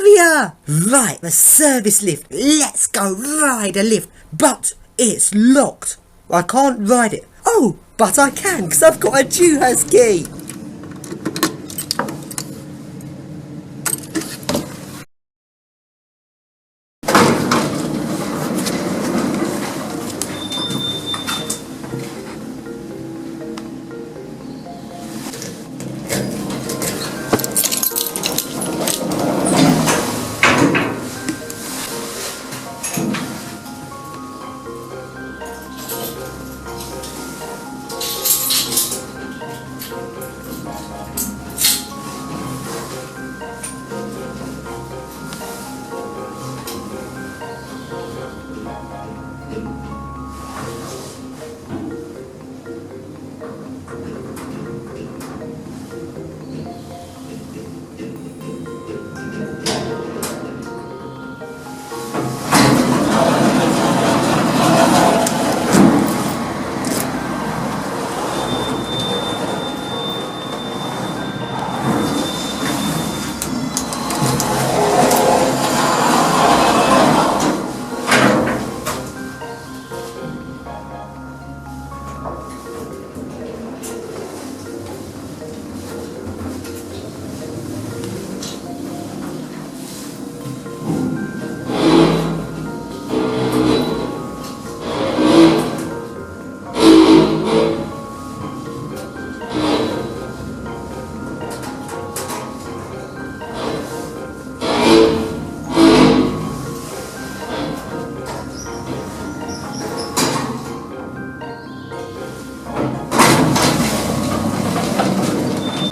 Sophia! Right, the service lift. Let's go ride a lift. But it's locked. I can't ride it. Oh, but I can, because I've got a Dewhurst key.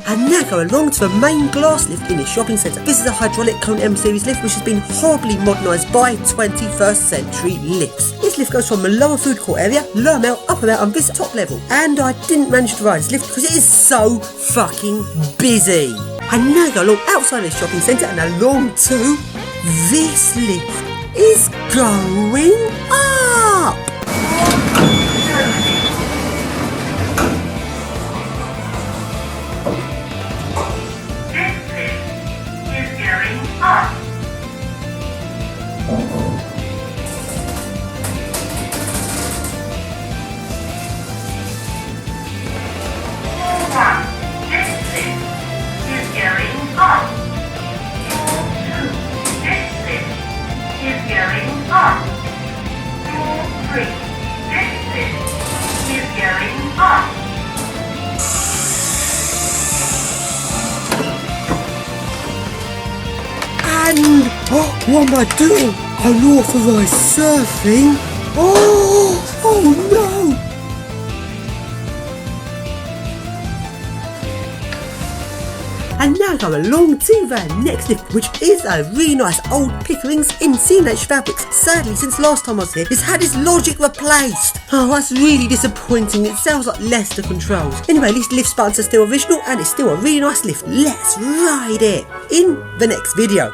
And now go along to the main glass lift in the shopping centre. This is a hydraulic cone M series lift which has been horribly modernised by 21st century lifts. This lift goes from the lower food court area, lower mount, upper mount and this top level. And I didn't manage to ride this lift because it is so fucking busy. And now go along outside the shopping centre and along to this lift is going up. And what am I doing? Unauthorised surfing? Oh no! And now go along to the next lift, which is a really nice old Pickering's in C&H Fabrics. Sadly, since last time I was here, it's had its logic replaced. Oh, that's really disappointing. It sounds like Leicester controls. Anyway, at least lift buttons are still original and it's still a really nice lift. Let's ride it in the next video.